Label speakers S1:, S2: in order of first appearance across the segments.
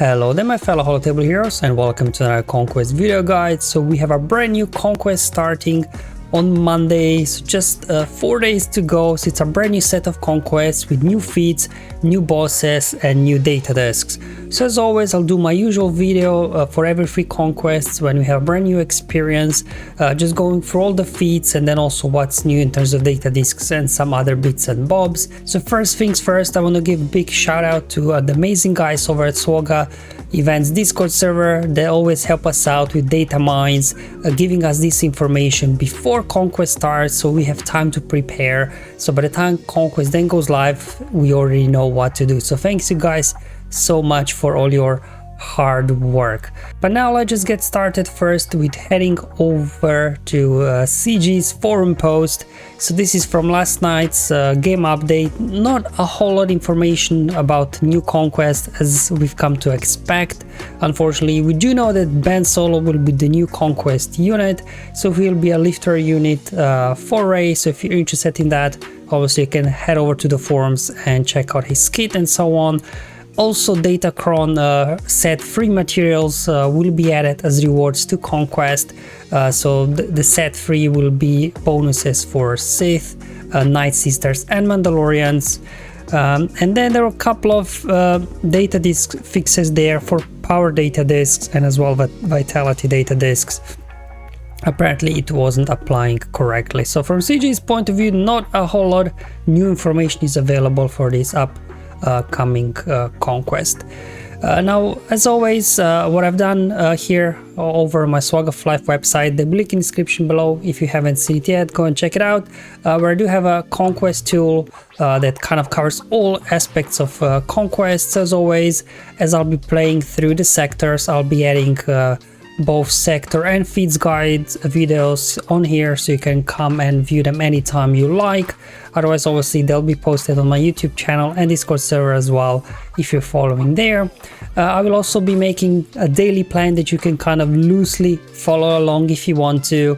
S1: Hello there my fellow holotable heroes and welcome to another Conquest video guide. So we have a brand new Conquest starting on Monday, so just 4 days to go. So it's a brand new set of conquests with new feats, new bosses and new data discs. So as always, I'll do my usual video for every free conquests when we have a brand new experience, just going through all the feats and then also what's new in terms of data discs and some other bits and bobs. So first things first, I want to give a big shout out to the amazing guys over at SWGOH Events Discord server. They always help us out with data mines, giving us this information before Conquest starts, so we have time to prepare. So by the time Conquest then goes live, we already know what to do. So thanks you guys so much for all your hard work. But now let's just get started first with heading over to CG's forum post. So this is from last night's game update. Not a whole lot of information about new conquest as we've come to expect. Unfortunately, we do know that Ben Solo will be the new conquest unit, so he'll be a lifter unit for Ray. So if you're interested in that, obviously you can head over to the forums and check out his kit and so on. Also, Datacron set free materials will be added as rewards to Conquest. So the set free will be bonuses for Sith, Night Sisters and Mandalorians. And then there are a couple of data disk fixes there for power data disks and as well vitality data disks. Apparently it wasn't applying correctly. So from CG's point of view, not a whole lot new information is available for this upcoming conquest. Now, as always, what I've done here over my SWGOH Life website, the link in the description below. If you haven't seen it yet, go and check it out, where I do have a conquest tool that kind of covers all aspects of conquests. As always, as I'll be playing through the sectors, I'll be adding both sector and feats guide videos on here, so you can come and view them anytime you like. Otherwise, obviously they'll be posted on my YouTube channel and Discord server as well if you're following there. I will also be making a daily plan that you can kind of loosely follow along if you want to.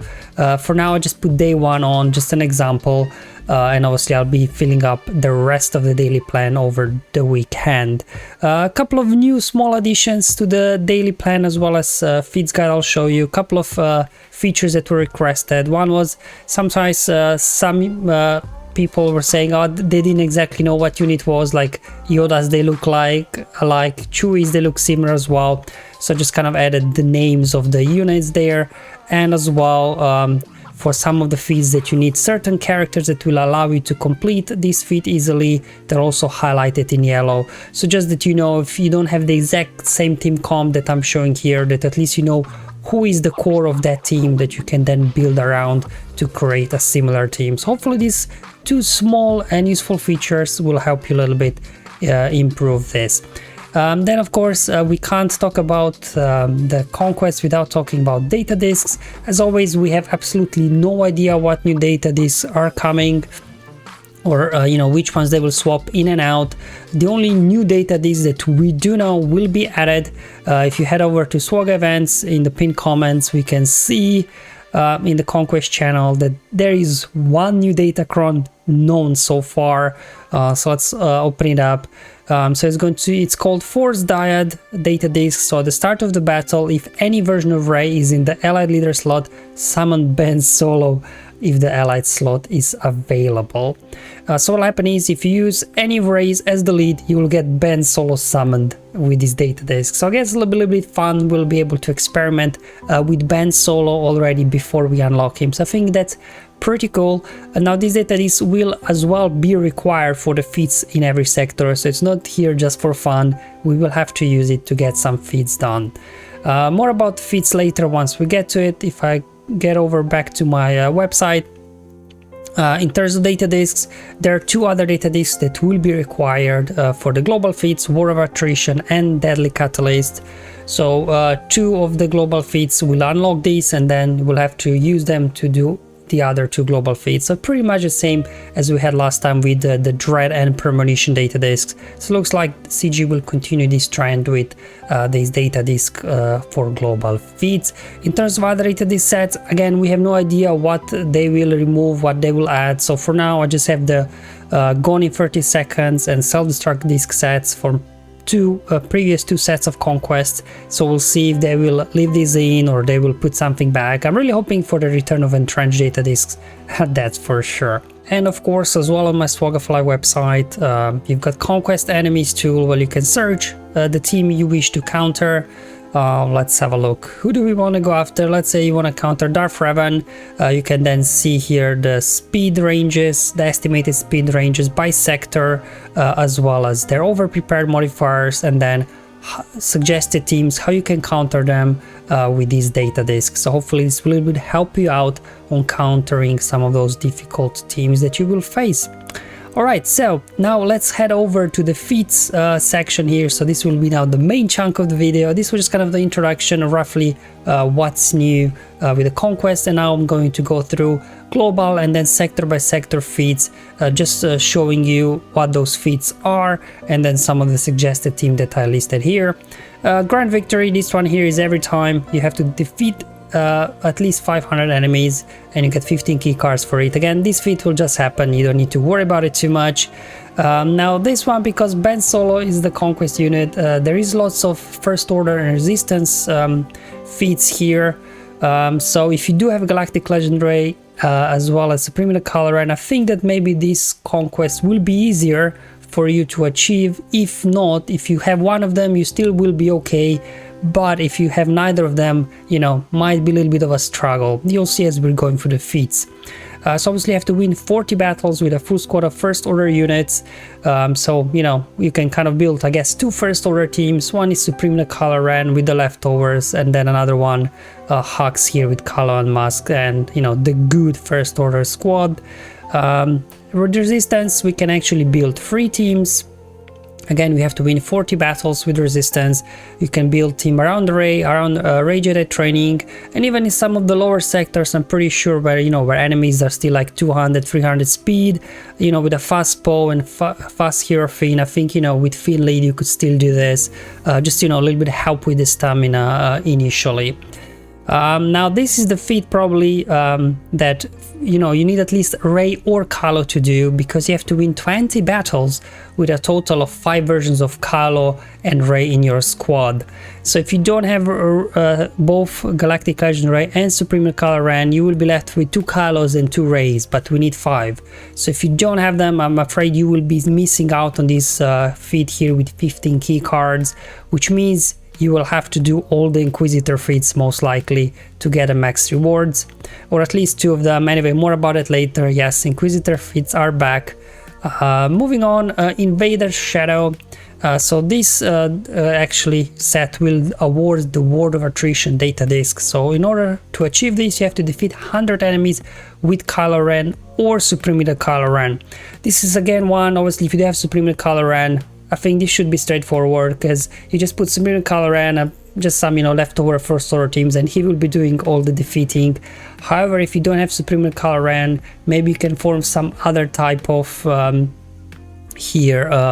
S1: For now I just put day one on, just an example, and obviously I'll be filling up the rest of the daily plan over the weekend. A couple of new small additions to the daily plan as well as feats guide. I'll show you a couple of features that were requested. One was sometimes some people were saying, oh, they didn't exactly know what unit was, like Yodas they look like alike, Chewies they look similar as well. So just kind of added the names of the units there, and as well for some of the feats that you need certain characters that will allow you to complete this feat easily, they're also highlighted in yellow. So just that you know, if you don't have the exact same team comp that I'm showing here, that at least you know who is the core of that team that you can then build around to create a similar team. So hopefully these two small and useful features will help you a little bit improve this. Then of course we can't talk about the conquest without talking about data discs. As always, we have absolutely no idea what new data discs are coming, or you know, which ones they will swap in and out. The only new data discs that we do know will be added, if you head over to SWGOH Events, in the pinned comments we can see in the Conquest channel that there is one new Datacron known so far. So let's open it up. So it's called Force Dyad data disc. So at the start of the battle, if any version of Rey is in the allied leader slot, summon Ben Solo if the allied slot is available. So what will happen is, if you use any of Rey's as the lead, you will get Ben Solo summoned with this data disc. So I guess a little bit fun. We'll be able to experiment with Ben Solo already before we unlock him. So I think that's pretty cool. And now this data disc will as well be required for the feats in every sector, so it's not here just for fun. We will have to use it to get some feats done. More about feats later once we get to it. If I get over back to my website, in terms of data discs, there are two other data discs that will be required for the global feats, War of Attrition and Deadly Catalyst. So two of the global feats will unlock these, and then we'll have to use them to do the other two global feats. So pretty much the same as we had last time with the Dread and Premonition data discs. So it looks like CG will continue this trend with this data disc for global feats. In terms of other data disc sets, again, we have no idea what they will remove, what they will add. So for now I just have the Gone in 30 Seconds and Self-Destruct disc sets for previous two sets of conquests, so we'll see if they will leave this in or they will put something back. I'm really hoping for the return of entrenched data discs, that's for sure. And of course, as well on my SWGOH website, you've got Conquest Enemies tool where you can search the team you wish to counter. Let's have a look. Who do we want to go after? Let's say you want to counter Darth Revan. You can then see here the speed ranges, the estimated speed ranges by sector, as well as their over-prepared modifiers, and then suggested teams, how you can counter them with these data discs. So hopefully this will help you out on countering some of those difficult teams that you will face. Alright, so now let's head over to the feats section here. So this will be now the main chunk of the video. This was just kind of the introduction of roughly what's new with the Conquest, and now I'm going to go through global and then sector by sector feats, just showing you what those feats are, and then some of the suggested team that I listed here. Grand victory, this one here is every time you have to defeat at least 500 enemies and you get 15 key cards for it. Again, this feat will just happen, you don't need to worry about it too much. Now this one, because Ben Solo is the Conquest unit, there is lots of first order and resistance feats here. So if you do have a Galactic Legendary as well as Supreme in the Color, and I think that maybe this Conquest will be easier for you to achieve. If not, if you have one of them, you still will be okay. But if you have neither of them, you know, might be a little bit of a struggle. You'll see as we're going through the feats. So obviously you have to win 40 battles with a full squad of first order units. So, you know, you can kind of build, I guess, two first order teams. One is Supreme Caloran with the leftovers, and then another one, Hux here with Kalo and Musk, and, you know, the good first order squad. With resistance, we can actually build 3 teams. Again, we have to win 40 battles with resistance. You can build team around the Ray, around Ray Jedi training, and even in some of the lower sectors, I'm pretty sure where, you know, where enemies are still like 200, 300 speed, you know, with a fast Poe and fast Hero Finn. I think, you know, with Finn lead, you could still do this. Just, you know, a little bit of help with the stamina initially. Now this is the feat probably that, you know, you need at least Rey or Kylo to do, because you have to win 20 battles with a total of 5 versions of Kylo and Rey in your squad. So if you don't have both Galactic Legendary and Supreme Kylo Ren, you will be left with 2 Kylos and 2 Reys, but we need 5. So if you don't have them, I'm afraid you will be missing out on this feat here with 15 key cards, which means you will have to do all the Inquisitor feats most likely to get a max rewards, or at least 2 of them. Anyway, more about it later. Yes, Inquisitor feats are back. Moving on, Invader's Shadow. So this actually set will award the Ward of Attrition data disc. So in order to achieve this, you have to defeat 100 enemies with Kylo Ren or Supreme Leader Kylo Ren. This is again one, obviously if you do have Supreme Leader Kylo Ren, I think this should be straightforward, because you just put Supreme Kylo Ren, just some, you know, leftover first order teams, and he will be doing all the defeating. However, if you don't have Supreme Kylo Ren, maybe you can form some other type of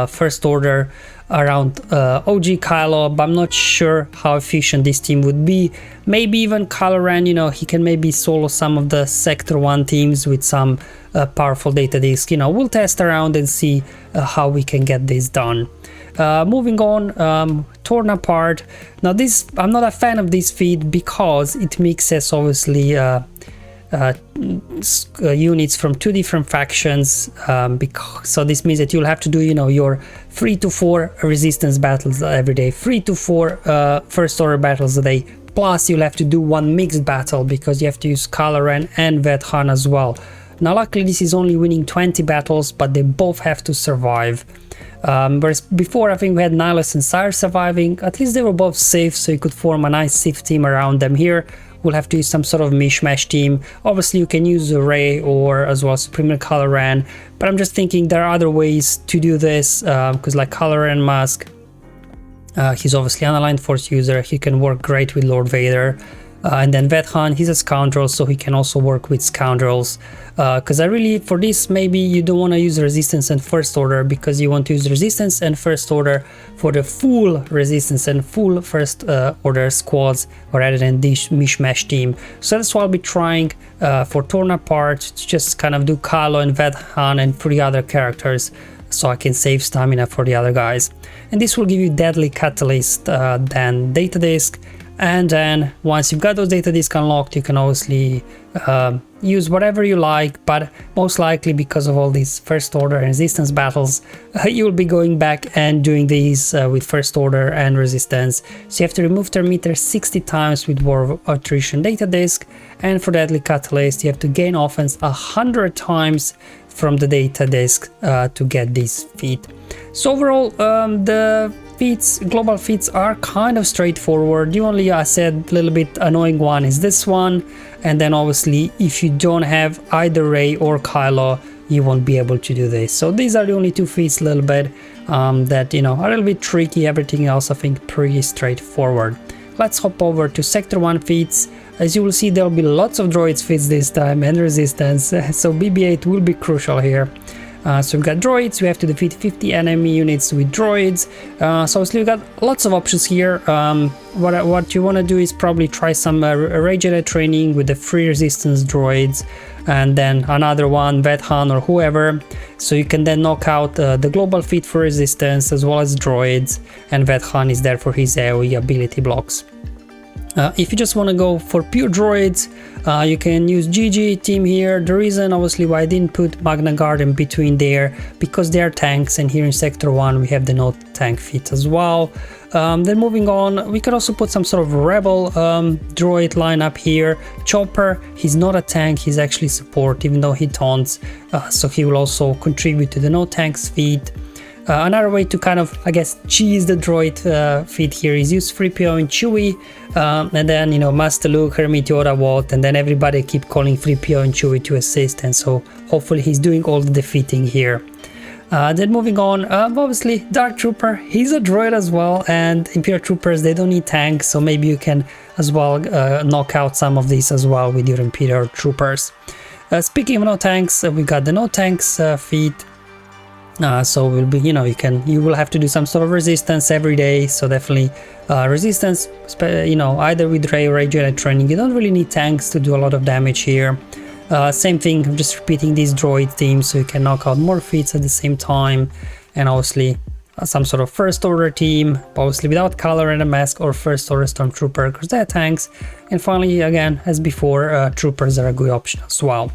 S1: first order around OG Kylo, but I'm not sure how efficient this team would be. Maybe even Kylo Ren, you know, he can maybe solo some of the Sector 1 teams with some powerful data disc. You know, we'll test around and see how we can get this done. Moving on, Torn Apart. Now this, I'm not a fan of this feat because it mixes obviously units from 2 different factions, so this means that you'll have to do, you know, your 3 to 4 resistance battles every day, 3 to 4 first order battles a day, plus you'll have to do 1 mixed battle because you have to use Kylo Ren and Vet-Han as well. Now luckily this is only winning 20 battles, but they both have to survive. Whereas before I think we had Nihilus and Sire surviving. At least they were both safe, so you could form a nice safe team around them. Here we'll have to use some sort of mishmash team. Obviously you can use Rey or as well Supreme Kylo Ren, but I'm just thinking there are other ways to do this, because like Kylo Ren Musk, he's obviously an aligned force user, he can work great with Lord Vader. And then Vet-Han, he's a scoundrel, so he can also work with scoundrels. Because I really, for this, maybe you don't want to use resistance and first order, because you want to use resistance and first order for the full resistance and full first order squads, rather than this mishmash team. So that's why I'll be trying for Torn Apart to just kind of do Kylo and Vet-Han and 3 other characters so I can save stamina for the other guys. And this will give you deadly catalyst, then data disc, and then once you've got those data discs unlocked, you can obviously use whatever you like, but most likely because of all these first order and resistance battles, you will be going back and doing these with first order and resistance. So you have to remove Thermometer 60 times with War of Attrition data disc, and for Deadly Catalyst you have to gain offense 100 times from the data disc to get this feat. So overall, the feats, global feats, are kind of straightforward. The only, I said, little bit annoying one is this one, and then obviously if you don't have either Ray or Kylo, you won't be able to do this. So these are the only two feats a little bit that, you know, are a little bit tricky. Everything else I think pretty straightforward. Let's hop over to Sector 1 feats. As you will see, there will be lots of droids feats this time and resistance, so BB-8 will be crucial here. So we've got droids, we have to defeat 50 enemy units with droids, so obviously we've got lots of options here. What you want to do is probably try some Rage Jedi training with the free resistance droids, and then another one, Vethan or whoever, so you can then knock out the global feat for resistance as well as droids, and Vethan is there for his AoE ability blocks. If you just want to go for pure droids, you can use GG team here. The reason obviously why I didn't put Magna Guard in between there, because they are tanks, and here in Sector 1 we have the no tank feat as well. Then moving on, we could also put some sort of rebel droid lineup here. Chopper, he's not a tank, he's actually support, even though he taunts, so he will also contribute to the no tanks feat. Another way to kind of, I guess, cheese the droid feat here is use 3PO and Chewie, and then, you know, Master Luke, Hermit, Yoda, Watt, and then everybody keep calling 3PO and Chewie to assist, and so hopefully he's doing all the defeating here. Then moving on, obviously Dark Trooper, he's a droid as well, and Imperial Troopers, they don't need tanks, so maybe you can as well knock out some of these as well with your Imperial Troopers. Speaking of no tanks, we got the no tanks feat. So will be, you know, you will have to do some sort of resistance every day, so definitely resistance, you know, either with Ray or Rage Jedi training. You don't really need tanks to do a lot of damage here. Same thing, I'm just repeating these droid teams so you can knock out more feats at the same time, and obviously some sort of first order team, obviously without color and a mask, or first order stormtrooper because they're tanks. And finally, again, as before, troopers are a good option as well.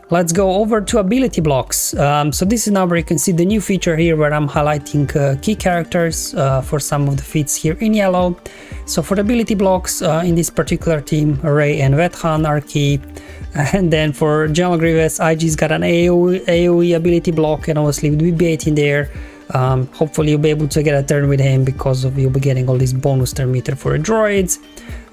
S1: Let's go over to ability blocks. So this is now where you can see the new feature here where I'm highlighting key characters for some of the feats here in yellow. So for the ability blocks in this particular team, Rey and Vethan are key. And then for General Grievous, IG's got an AoE ability block, and obviously with BB-8 in there, hopefully you'll be able to get a turn with him because of you'll be getting all these bonus turn meter for the droids.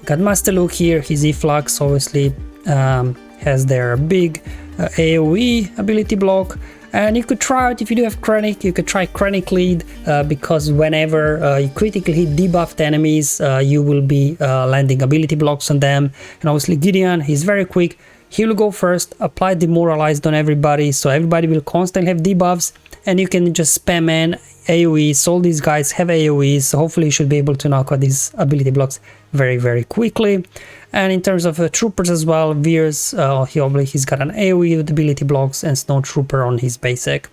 S1: Got Master Luke here, his Efflux obviously has their big AoE ability block, and you could try it if you do have Krennic. You could try Krennic lead because whenever you critically hit debuffed enemies, you will be landing ability blocks on them. And obviously Gideon, he's very quick. He will go first, apply demoralized on everybody, so everybody will constantly have debuffs, and you can just spam in AoEs. All these guys have AoEs, so hopefully you should be able to knock out these ability blocks very quickly. And in terms of troopers as well, Veers, he's got an AoE with ability blocks, and Snow Trooper on his basic.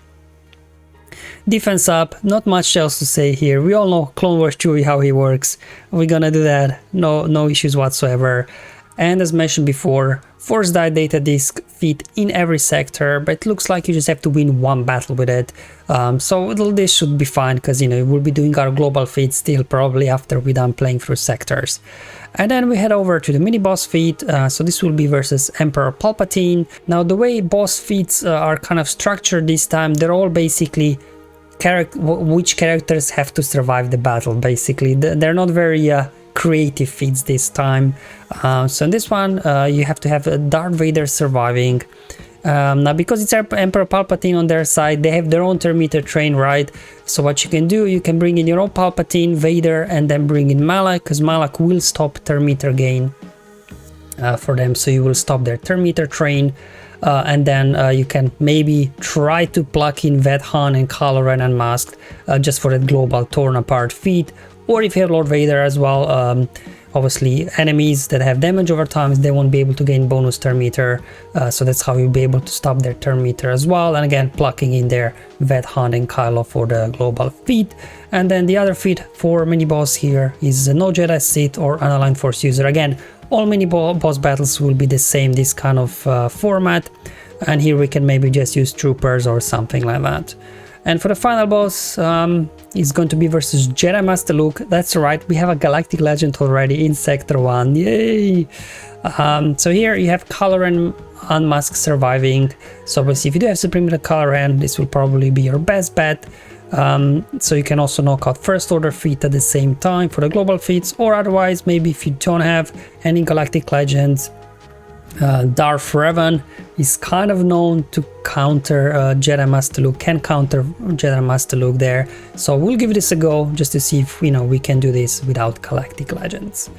S1: Defense up, not much else to say here. We all know Clone Wars Chewie, how he works. We're gonna do that, no issues whatsoever. And as mentioned before, Force Die data disc feat in every sector, but it looks like you just have to win one battle with it. So this should be fine, because, you know, we'll be doing our global feat still probably after we're done playing through sectors. And then we head over to the mini boss feat. So this will be versus Emperor Palpatine. Now the way boss feats are kind of structured this time, they're all basically which characters have to survive the battle. Basically, they're not very creative feats this time. So in this one, you have to have Darth Vader surviving. Now because it's Emperor Palpatine on their side, they have their own Terminator train, right? So what you can do, you can bring in your own Palpatine, Vader, and then bring in Malak, because Malak will stop Terminator gain for them, so you will stop their Terminator train. And then you can maybe try to plug in Vethan and Kylo Ren Unmasked just for that global torn apart feat, Or if you have Lord Vader as well, obviously enemies that have damage over time, they won't be able to gain bonus turn meter, so that's how you'll be able to stop their turn meter as well. And again, plucking in their Vet Hunt and Kylo for the global feat. And then the other feat for mini boss here is no Jedi Sith or Unaligned Force user. Again, all mini boss battles will be the same, this kind of format, and here we can maybe just use troopers or something like that. And for the final boss, it's going to be versus Jedi Master Luke. That's right, we have a Galactic Legend already in Sector 1, yay! So here you have Kylo Unmasked surviving, so obviously if you do have Supreme Kylo, this will probably be your best bet. So you can also knock out First Order feat at the same time for the global feats, or otherwise maybe if you don't have any Galactic Legends, Darth Revan is kind of known to counter Jedi Master Luke, can counter Jedi Master Luke there. So we'll give this a go just to see if we can do this without Galactic Legends.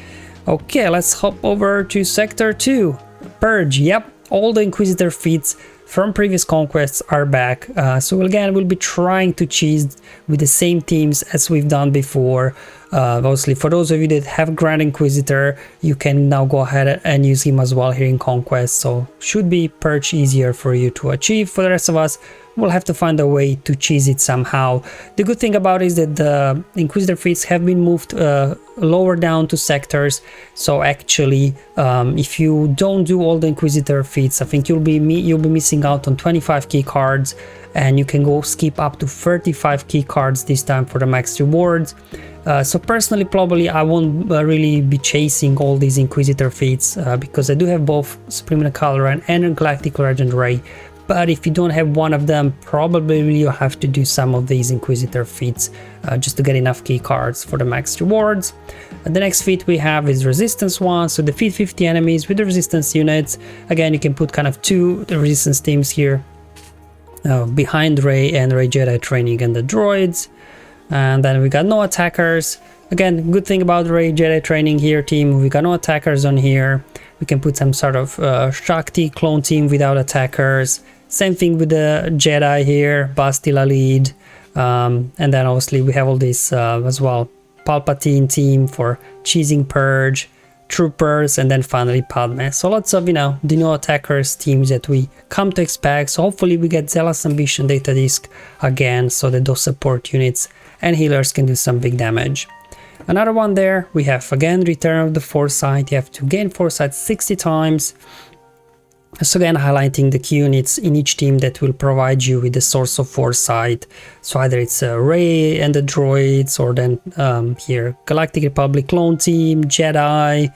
S1: Okay, let's hop over to Sector 2. Purge, yep, all the Inquisitor feats from previous conquests are back. So again, we'll be trying to cheese with the same teams as we've done before. Obviously, for those of you that have Grand Inquisitor, you can now go ahead and use him as well here in Conquest. So should be Purge easier for you to achieve. For the rest of us, we'll have to find a way to cheese it somehow. The good thing about it is that the Inquisitor feats have been moved lower down to sectors. So actually, if you don't do all the Inquisitor feats, I think you'll be missing out on 25 key cards, and you can go skip up to 35 key cards this time for the max rewards. So personally, probably I won't really be chasing all these Inquisitor feats because I do have both Supreme Kylo and Galactic Legend Rey. But if you don't have one of them, probably you'll have to do some of these Inquisitor feats just to get enough key cards for the max rewards. And the next feat we have is Resistance 1, so defeat 50 enemies with the Resistance units. Again, you can put kind of two Resistance teams here behind Rey and Rey Jedi Training and the droids. And then we got no attackers. Again, good thing about Rey Jedi Training here team, we got no attackers on here. We can put some sort of Shakti clone team without attackers. Same thing with the Jedi here, Bastila lead. And then obviously we have all this as well, Palpatine team for cheesing Purge, Troopers, and then finally Padme. So lots of, the no attackers teams that we come to expect. So hopefully we get Zealous Ambition data disc again, so that those support units and healers can do some big damage. Another one there, we have again Return of the Foresight. You have to gain Foresight 60 times. So again, highlighting the key units in each team that will provide you with the source of Foresight. So either it's Rey and the droids, or then here Galactic Republic clone team, Jedi.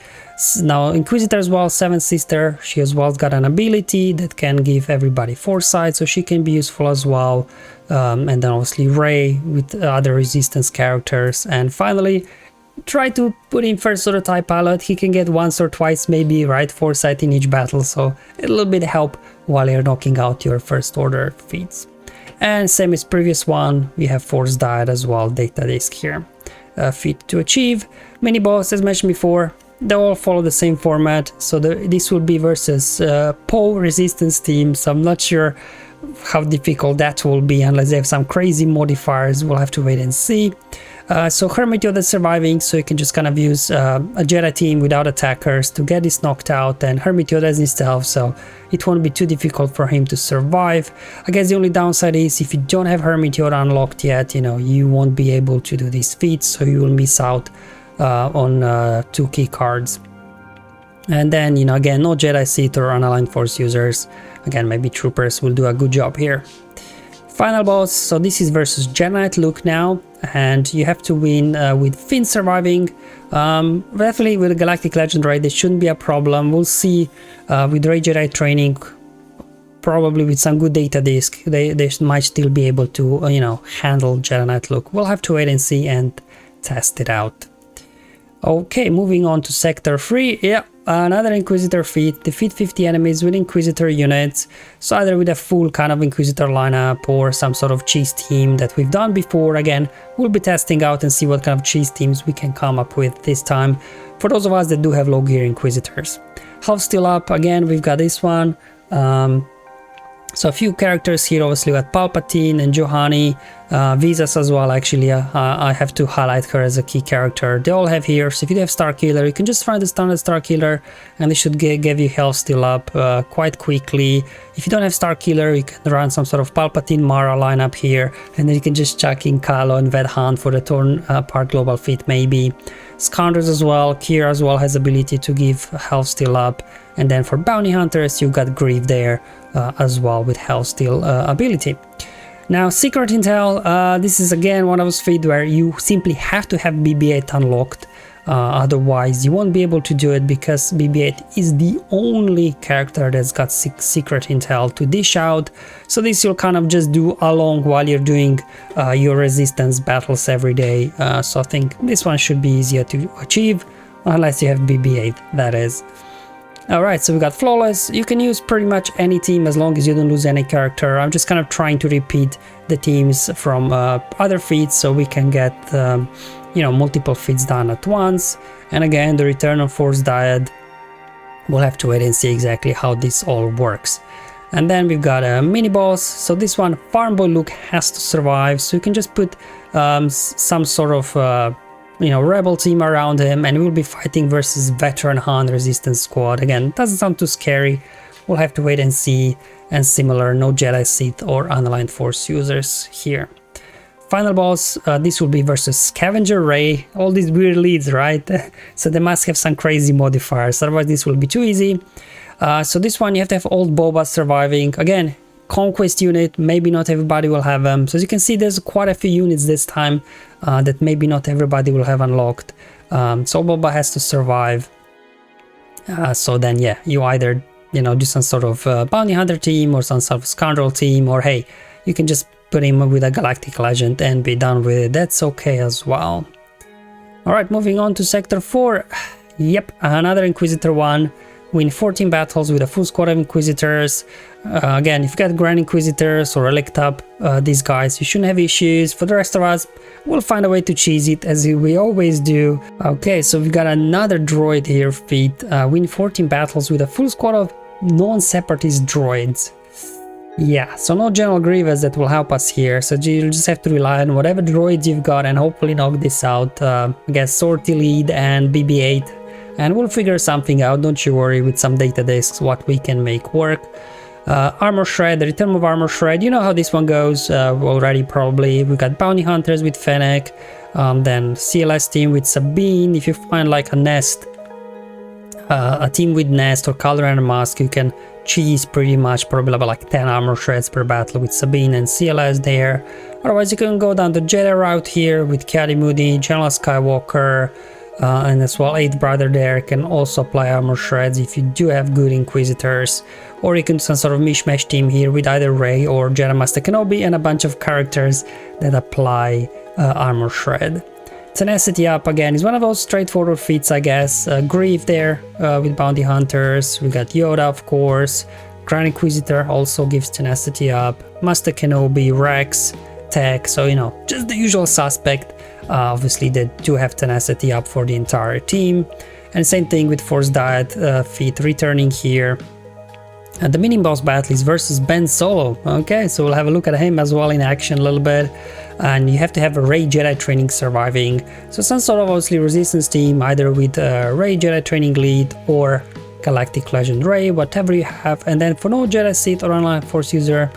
S1: Now Inquisitor as well, Seventh Sister, she as well got an ability that can give everybody Foresight, so she can be useful as well. And then obviously Rey with other Resistance characters. And finally, try to put in First Order TIE Pilot. He can get once or twice maybe, right, Foresight in each battle, so a little bit help while you're knocking out your First Order feats. And same as previous one, we have Force Diet as well, data disc here. Feat to achieve. Mini boss, as mentioned before, they all follow the same format, so this will be versus Poe Resistance team, so I'm not sure how difficult that will be unless they have some crazy modifiers. We'll have to wait and see. So Hermit Yoda surviving, so you can just kind of use a Jedi team without attackers to get this knocked out, and Hermit Yoda is in stealth, so it won't be too difficult for him to survive. I guess the only downside is if you don't have Hermit Yoda unlocked yet, you won't be able to do these feats, so you will miss out on 2 key cards. And then, again, no Jedi Sith or Unaligned Force users. Again, maybe Troopers will do a good job here. Final boss, so this is versus Jedi Knight Luke now, and you have to win with Finn surviving. Definitely with the Galactic Legend, right, there shouldn't be a problem. We'll see with Rey Jedi Training, probably with some good data disc, they might still be able to, handle Jedi Knight Luke. We'll have to wait and see and test it out. Okay, moving on to Sector 3, yeah. Another Inquisitor feat, defeat 50 enemies with Inquisitor units, so either with a full kind of Inquisitor lineup or some sort of cheese team that we've done before. Again, we'll be testing out and see what kind of cheese teams we can come up with this time, for those of us that do have low gear Inquisitors. Health still up, again, we've got this one. So a few characters here, obviously we got Palpatine and Johanny, Visas as well. Actually, I have to highlight her as a key character. They all have here, so if you have Starkiller, you can just run the standard Starkiller and they should give you health steal up quite quickly. If you don't have Starkiller, you can run some sort of Palpatine Mara lineup here, and then you can just chuck in Kylo and Ved Hunt for the turn part global feat maybe. Scoundrels as well, Kira as well has ability to give health steal up, and then for Bounty Hunters you got Grief there as well with health steal ability. Now Secret Intel, this is again one of those feats where you simply have to have BB-8 unlocked, otherwise you won't be able to do it, because BB-8 is the only character that's got Secret Intel to dish out. So this you'll kind of just do along while you're doing your resistance battles every day, so I think this one should be easier to achieve, unless you have BB-8, that is. Alright, so we got Flawless. You can use pretty much any team as long as you don't lose any character. I'm just kind of trying to repeat the teams from other feats so we can get you know, multiple feats done at once. And again, the return of Force Dyad, we'll have to wait and see exactly how this all works. And then we've got a mini boss. So this one, Farm Boy Luke has to survive, so you can just put some sort of you know, rebel team around him, and we'll be fighting versus veteran Han resistance squad. Again, doesn't sound too scary, we'll have to wait and see. And similar, no Jedi Sith or unaligned Force users here. Final boss, this will be versus Scavenger Ray. All these weird leads, right? So they must have some crazy modifiers, otherwise this will be too easy. So this one you have to have old Boba surviving. Again, Conquest unit, maybe not everybody will have them. So as you can see, there's quite a few units this time that maybe not everybody will have unlocked. So Boba has to survive. So then yeah, you either, you know, do some sort of bounty hunter team or some sort of scoundrel team, or hey, you can just put him with a galactic legend and be done with it. That's okay as well. Alright, moving on to Sector 4. Yep, another Inquisitor one. Win 14 battles with a full squad of Inquisitors. Again, if you got Grand Inquisitors or Elect up, these guys, you shouldn't have issues. For the rest of us, we'll find a way to cheese it, as we always do. Okay, so we've got another droid here feat. Win 14 battles with a full squad of non-separatist droids. Yeah, so no General Grievous that will help us here, so you'll just have to rely on whatever droids you've got and hopefully knock this out. I guess Sortie Lead and BB-8. And we'll figure something out, don't you worry, with some data disks, what we can make work. Armor Shred, the Return of Armor Shred, you know how this one goes already probably. We got Bounty Hunters with Fennec, then CLS team with Sabine. If you find like a Nest, a team with Nest or Color and Mask, you can cheese pretty much, probably about like 10 Armor Shreds per battle with Sabine and CLS there. Otherwise you can go down the Jedi route here with Caddy Moody, General Skywalker, and as well 8th Brother there can also apply Armor Shreds if you do have good Inquisitors. Or you can do some sort of mishmash team here with either Rey or Jedi Master Kenobi and a bunch of characters that apply Armor Shred. Tenacity up again is one of those straightforward feats, I guess. Grief there with Bounty Hunters. We got Yoda, of course. Grand Inquisitor also gives Tenacity up. Master Kenobi, Rex, Tech, so you know, just the usual suspect. Obviously they do have Tenacity up for the entire team. And same thing with Force Dyad feat returning here. And the mini boss battle is versus Ben Solo. Okay, so we'll have a look at him as well in action a little bit. And you have to have a Rey Jedi training surviving. So some sort of obviously resistance team, either with Rey Jedi training lead or Galactic Legend Rey, whatever you have. And then for no Jedi Sith or online Force user,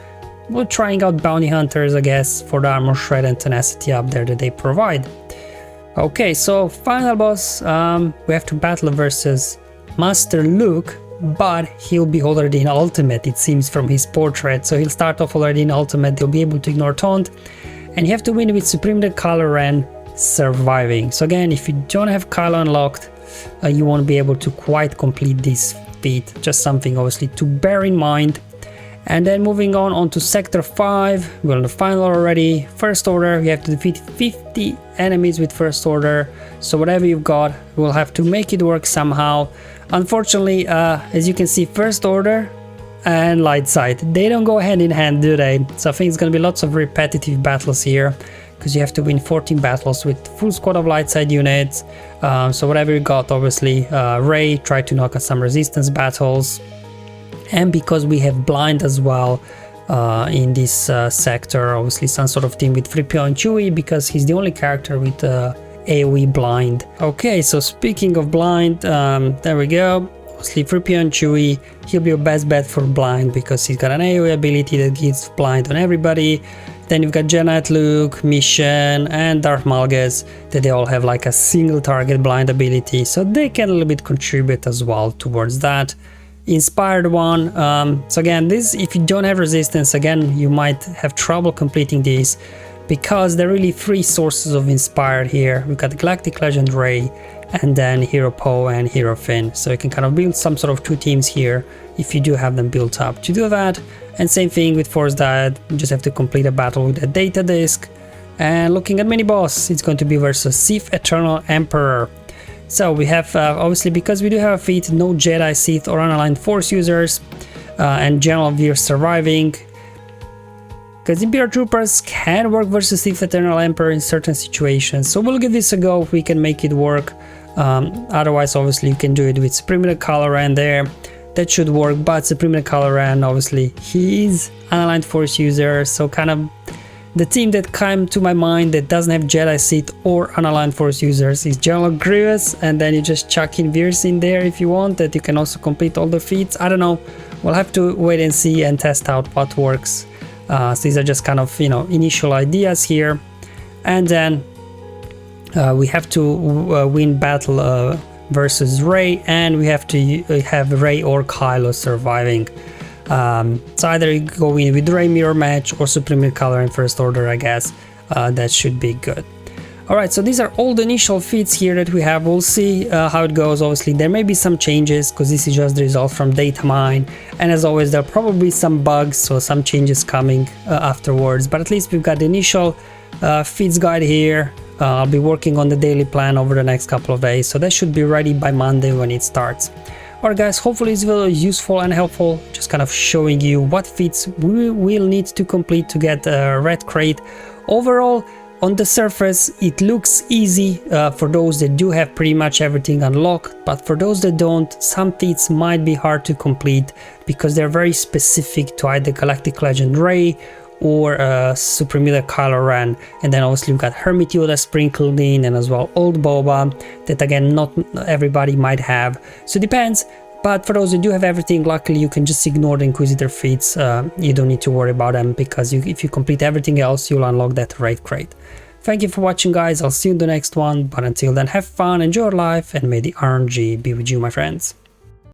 S1: we're trying out Bounty Hunters, I guess, for the Armor Shred and Tenacity up there that they provide. Okay, so final boss, we have to battle versus Master Luke, but he'll be already in Ultimate, it seems, from his portrait. So he'll start off already in Ultimate, he'll be able to ignore Taunt, and you have to win with Supreme the Kylo Ren surviving. So again, if you don't have Kylo unlocked, you won't be able to quite complete this feat. Just something obviously to bear in mind. And then moving on to Sector 5, we're on the final already. First Order, you have to defeat 50 enemies with First Order. So whatever you've got, we'll have to make it work somehow. Unfortunately, as you can see, First Order and Light Side, they don't go hand in hand, do they? So I think it's going to be lots of repetitive battles here, because you have to win 14 battles with full squad of Light Side units. So whatever you got, obviously, Rey, try to knock out some resistance battles. And because we have blind as well, in this sector. Obviously some sort of team with 3PO and Chewie, because he's the only character with AoE blind. Okay, so speaking of blind, there we go. Obviously 3PO and Chewie, he'll be your best bet for blind because he's got an AoE ability that gives blind on everybody. Then you've got Jedi Knight Luke, Mission, and Darth Malgus, that they all have like a single target blind ability, so they can a little bit contribute as well towards that. Inspired one, so again, this, if you don't have resistance, again, you might have trouble completing these, because there are really three sources of inspired here. We've got the Galactic Legend Rey, and then Hero Poe and Hero Finn, so you can kind of build some sort of two teams here if you do have them built up to do that. And same thing with Force Diet, you just have to complete a battle with a data disk. And looking at mini boss, it's going to be versus Sith Eternal Emperor. So we have obviously, because we do have a feat, no Jedi, Sith or unaligned Force users, and General Veer surviving, because Imperial Troopers can work versus Sith Eternal Emperor in certain situations. So we'll give this a go if we can make it work. Otherwise, obviously, you can do it with Supreme Leader Kylo Ren there. That should work, but Supreme Leader Kylo Ren, obviously, he's unaligned Force user, so kind of the team that came to my mind that doesn't have Jedi, Sith or unaligned Force users is General Grievous, and then you just chuck in Veers in there if you want, that you can also complete all the feats. I don't know, we'll have to wait and see and test out what works. So these are just kind of, you know, initial ideas here. And then we have to win battle versus Rey, and we have to have Rey or Kylo surviving. So either you go in with Rey mirror match or Supreme Leader Kylo in First Order, I guess. That should be good. Alright, so these are all the initial feats here that we have. We'll see how it goes. Obviously, there may be some changes because this is just the result from data mine. And as always, there'll probably be some bugs, so some changes coming afterwards. But at least we've got the initial feats guide here. I'll be working on the daily plan over the next couple of days, so that should be ready by Monday when it starts. Alright guys, hopefully this video is useful and helpful, just kind of showing you what feats we will need to complete to get a red crate. Overall, on the surface, it looks easy for those that do have pretty much everything unlocked, but for those that don't, some feats might be hard to complete because they're very specific to either Galactic Legend Rey or Supreme Leader Kylo Ren. And then obviously we've got Hermit Yoda sprinkled in, and as well Old Boba, that again not everybody might have, so it depends. But for those who do have everything, luckily you can just ignore the Inquisitor feats. You don't need to worry about them, because if you complete everything else, you'll unlock that red crate. Thank you for watching guys, I'll see you in the next one, but until then, have fun, enjoy your life, and may the RNG be with you, my friends.